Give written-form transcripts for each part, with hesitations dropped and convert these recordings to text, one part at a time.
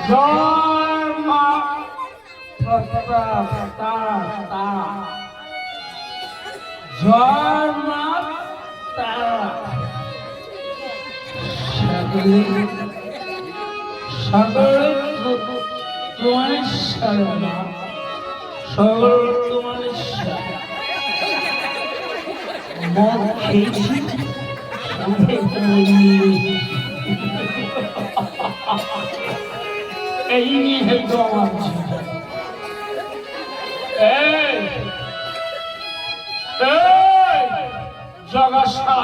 জয় মা জয় মা সকলে তোমার শরণা সকল তোমার মদ খেয়েছি এই নিয়ে তো আমার জগাসা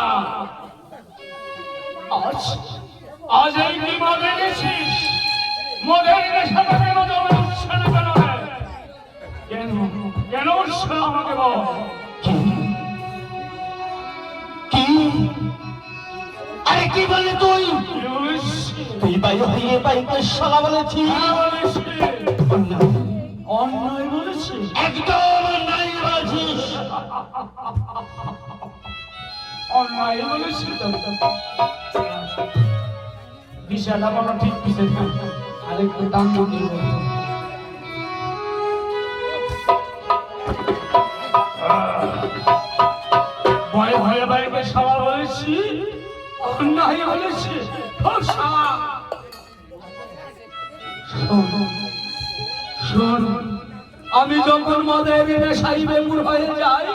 আজ এই কি মদে গেছিস মদের নেশাটা কেন জমে উঠছে না কেন কেন উঠছে আমাকে বল কি আরে কি বললি তুই তুই বাইরে হয়ে বাইকে শালা বলেছিস অন্যায় বলেছিস একদম অন্যায় বলেছিস অন্যায় বলেছিস বিষয়টা কোনো ঠিক পিছিয়ে আরেকটু দাম দিয়ে ভয়ে ভয়ে বাইকে সবার বলেছি অন্যায় বলেছি শোন আমি যখন মদের নেশায় বেগুর হয়ে যাই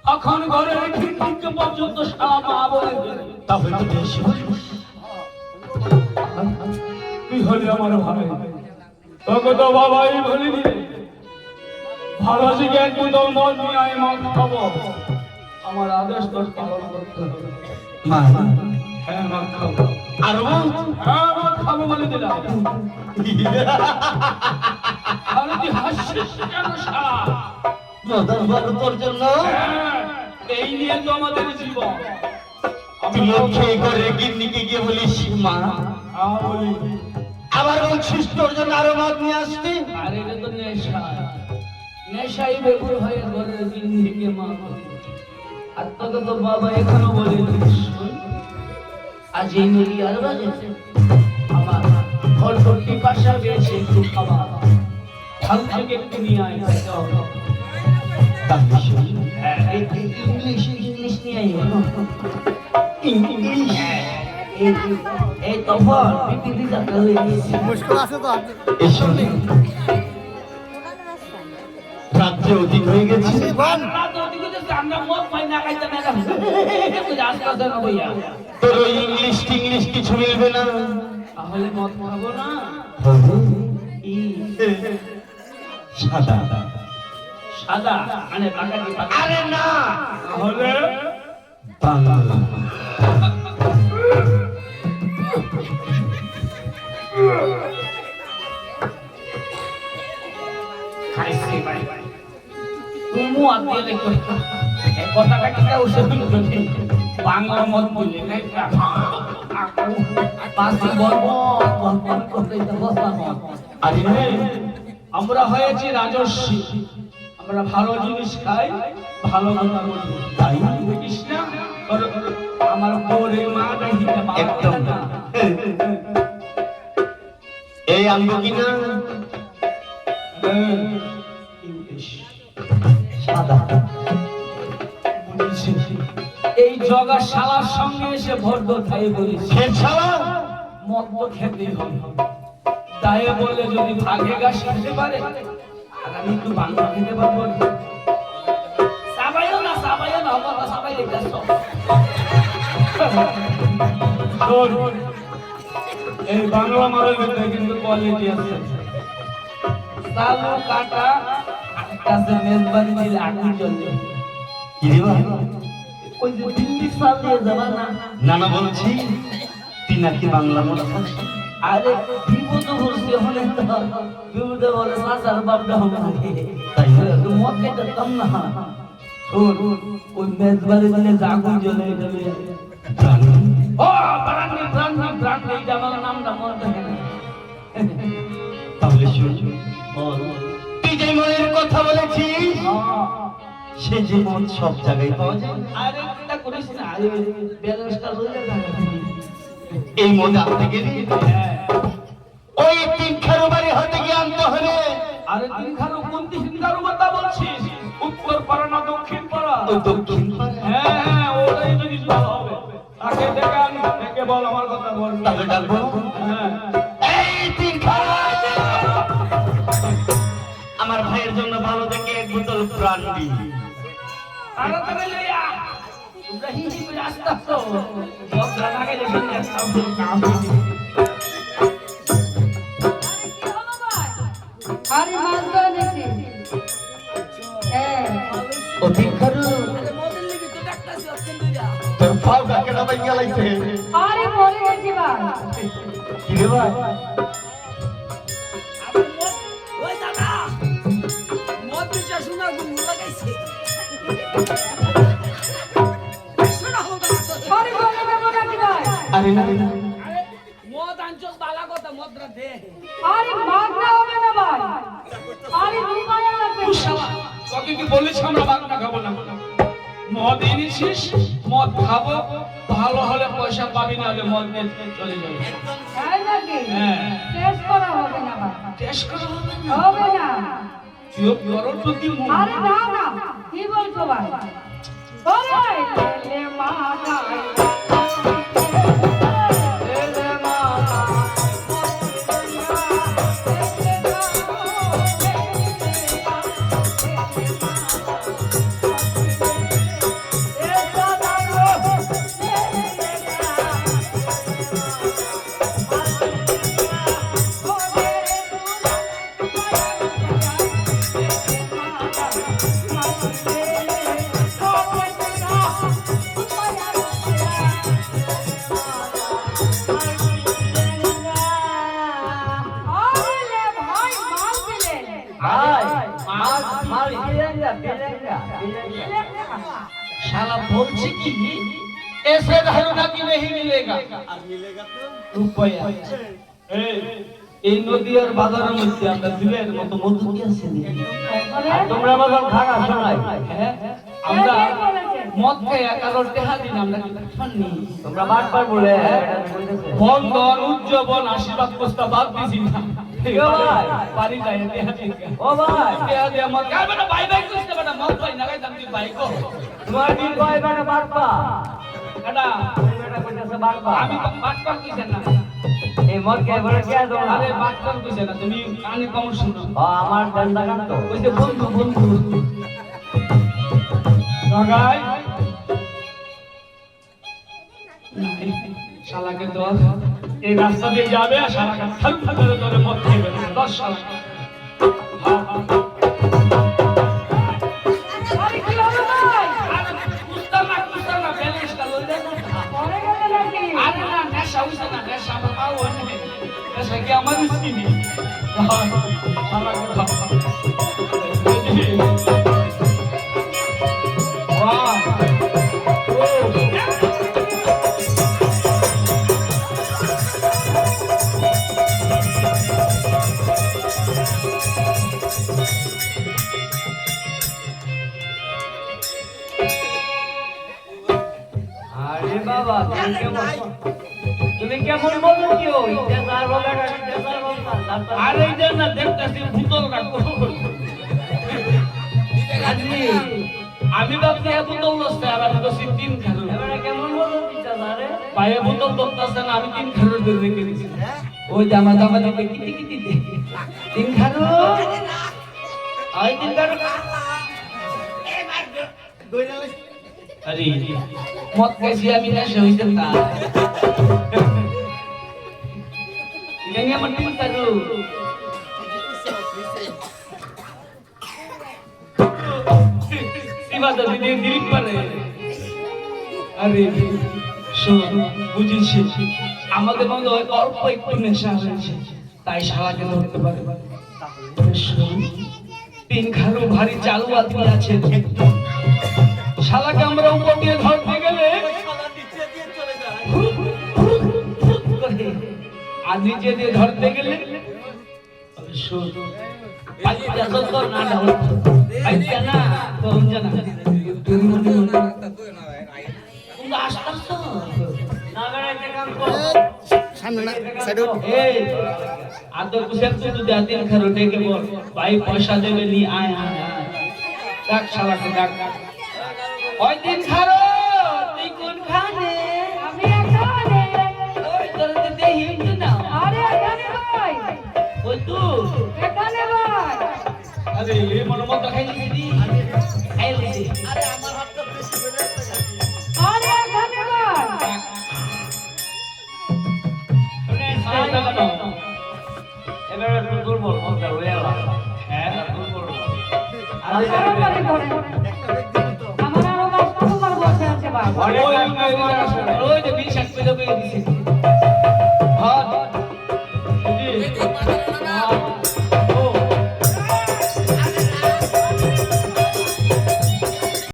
তখন ঘরের খিড়কি পর্যন্ত সারা মা বলে তাহলে তো বেশি তুই হলি আমার ভাই তোকে তো বাবাই বলিনি ভালো জিগে একটু তো মন নিয়ে আমি মদ খাবো আমার আদেশ তো পালন করতে হবে মা হ্যাঁ মদ খাবো আর হ্যাঁ মদ খাবো বলে দিলাম আরে তুই হাসছিস কেন সারা মদন বাবু তোর জন্য এই নিয়ে তো আমাদের জীবন তুই লক্ষ্যে করে গিন্নিকে গিয়ে বলিস মা বলি আবার বলছিস তোর জন্য আরো মদ নিয়ে আসতি আর এটা তো নেশা নেশাই বেগুর হয়ে ঘরের গিন্নিকে মা আর তোকে তো বাবা এখনো বলে আজ এই নদী আর বাজেছে আমার ঘর ভর্তি পাশা পেয়েছে একটু খাবার ভাল থেকে একটু নিয়ে আয় ইংলিশ নিয়ে আয় ইংলিশ এই তখন পিপিলি যাত্রা হয়ে গেছে মুশকিল আছে তো এসো রাত্রে অধিক হয়ে গেছে আমরা মদ পাই না খাইতে না তোর ওই ইংলিশ টিংলিশ কিছু মিলবে না তাহলে মদ খাবো না সাদা সাদা মানে বাঁকাটি আরে না তাহলে বাংলা খাইছে ভাই তুমি আত্মীয় দেখো এই কথাটা কি কাউ শুনবে বাংলা মত বলে নাই পাঁচটি গল্প করতে বসলাম আরে আমরা হয়েছি রাজস্বী আমরা ভালো জিনিস খাই ভালো কথা বলি তাই দেখিস না আমার বউরে মা দেখিতে একদম না এই আনবো কিনা সাদা এই জগা শালার সঙ্গে এসে ভদ্র খাই বলেছি খেত শালা মদ তো খেতেই হবে তাই বললে যদি ভাগে গাছ খেতে পারে আর আমি একটু বাংলা খেতে পারবো সাবাইও না বাবা সাবাই দেখতেছ এই বাংলা মালের মধ্যে কিন্তু কোয়ালিটি আছে সালু কাটা কাছে মেজবানি দিলে আগুন জ্বলবে কি রে ভাই ওই যে দিল্লি সাল দিয়ে যাবা না নানা বলছি তুই নাকি বাংলা মনে আরে বিপদ বলছি হলে তো বিপদে বলে সাসার বাপটা আমাকে তাই তো মদ খেতে কম না শোন ওই মেজবানি দিলে আগুন জ্বলে যাবে জানি ও ব্রান্ডি এইটা আমার নামটা মনে তুই যে মনের কথা বলেছিস সে যে মন সব জায়গায় পাওয়া যায়। আরে এটা করিস না, আরে ব্যালেন্সটা লইলে জানা দিবি। এই মন আনতে গেলে ওই তিন খারো বাড়ি হতে গিয়ে আনতে হলে। আরে তিনখানো কোন তিনখানো কথা বলছিস? উত্তর পাড়া না দক্ষিণ পাড়া? ওই দক্ষিণ পাড়া। হ্যাঁ হ্যাঁ, ওটাই জিনিস ভালো হবে। তাকে ডেকে আন, ডেকে বল আমার কথা বল। তাকে ডাকবো। হ্যাঁ, এই তিন খারো, আমার ভাইয়ের জন্য ভালো দেখে এক বোতল ব্রান্ডি। তাড়াতাড়ি লইয়া। তোমরা হি হি করে আসতাছো। সব জানা গেলে শুনে আসতাম কাম। আরে মাছ ধরে দেখি ও তিন খারো, তোর পাও ডাকে না ভাই গেলাইছে। আরে মরে গেছি ভাই কি রে ভাই? ওই দাদা মদ বিচার শোনা গুণ লাগাইছে শোনা হবে আরে মরে যাবো নাকি ভাই আরে না না, আরে মদ আনছস বালা কথা মদরা দে আরে মাছ না হবে না ভাই আরে দুপায়া লাগবে শালা, তোকে কি বলেছি আমরা বাগনা খাবো না? মদ এনেছিস, মদ খাবো, ভালো হলে পয়সা পাবি, না হলে মদ নিয়ে চলে যাবে। তাই নাকি হ্যাঁ। টেস্ট করা হবে না ভাই টেস্ট করা হবে না। হবে না তুই করোড়পতি মুখ। আরে না না কি বলছো ভাই ওরে লে মাথা শালা বলছি কি, ऐसे धारणा की नहीं मिलेगा। रुपया এই নদী আর বাজারের মধ্যে আমরা দিলের মতো মধুতি আছে নি। আর তোমরা বাজার ভাগ আসো নাই। হ্যাঁ, আমরা মদ খাই 11 টাকা দিন আমরা কি খাননি। তোমরা বারবার বলে বন্ধন উজ্জীবন আশীর্বাদ প্রস্তাব বাদ দিছি না। ঠিক আছে ভাই। বাড়ি যাই দেয়া দিন। ও ভাই দেয়া দে মদ খাই বেটা, বাই বাই করতে বেটা, মদ খাই না খাই তুমি বাই কর। তোমার দিন কয় বেটা বারবা বেটা বেটা কইতাছে বারবা আমি বাট কর কইছে না। এই মদ কে বলে কে দাও না আরে বাট কর কইছে না, তুমি কানে কম শুনো। আমার দন্দা গান তো কইছে বন্ধু বন্ধু। লাগাই শালাকে দশ এই রাস্তা দিয়ে যাবে আর শালাকে থালু থালু ধরে মদ খেয়ে 10 শালা। আরে কি হলো ভাই আরে কুস্তা না ব্যালেন্সটা লই দে না। পড়ে গেলে নাকি আরে না নেশা হইছে না, নেশা আমার পাও হইছে। নেশা কি আমার স্কিনি। শালাকে খাও। বাহ আরে বাবা তুমি কেমন বলো কি ওই দেশার বলে দেশার বলতা আরে এই যে না দেখতেছি ভূতল রাখো। আমি ভাবছি এ বোতল দোস্তে আর আমি তো 3 খারু। এবারে কেমন বলো দিতা আরে পায়ে বোতল দোস্তাছে না, আমি 3 খারু ধরে রেখে দিছি। ওই জামা জামা দিতে কিটি কিটি দে 3 খারু। ওই 3 খারু। আরে মত খাইছি আমি নেশা হইছে তা। ini yang penting tahu. Siapa tadi dia diri pare? আরে শোন, বুঝেছি আমাদের মধ্যে হয়তো অল্প একটু নেশা হয়েছে, তাই শালাকে ধরতে পারে। শোন, 3 খারু ভারী চালু আদমি আছে, শালাকে আমরা উপর দিয়ে ধরতে গেলে আর নিচে দিয়ে ধরতে গেলে শোন আচ্ছা যত না দাও আচ্ছা না তো জানা তুমি আসছো না গাড়িতে কাম কর সামনে না সাইড এই আদর কুসের তো দিন খারো ডেকে বল ভাই পয়সা দেবে নি আয় আয় আয় ডাক শালাকে ডাক ওই দিন খারো তুই কোন খানে আমি এখানে। ওই তোর দেহি না আরে এখানে ভাই, ওই তুই এখানে ভাই। আরে এই মনমত খাই দিছি খাই দিছি আরে এখানে ভাই। এবারে একটু দুর্বল মনটা রয়ে গেল হ্যাঁ দুর্বল তাড়াতাড়ি করে। আমার আরো 5 নম্বর বসে আছে বাবা। ওই যে 20 টাকা দিছি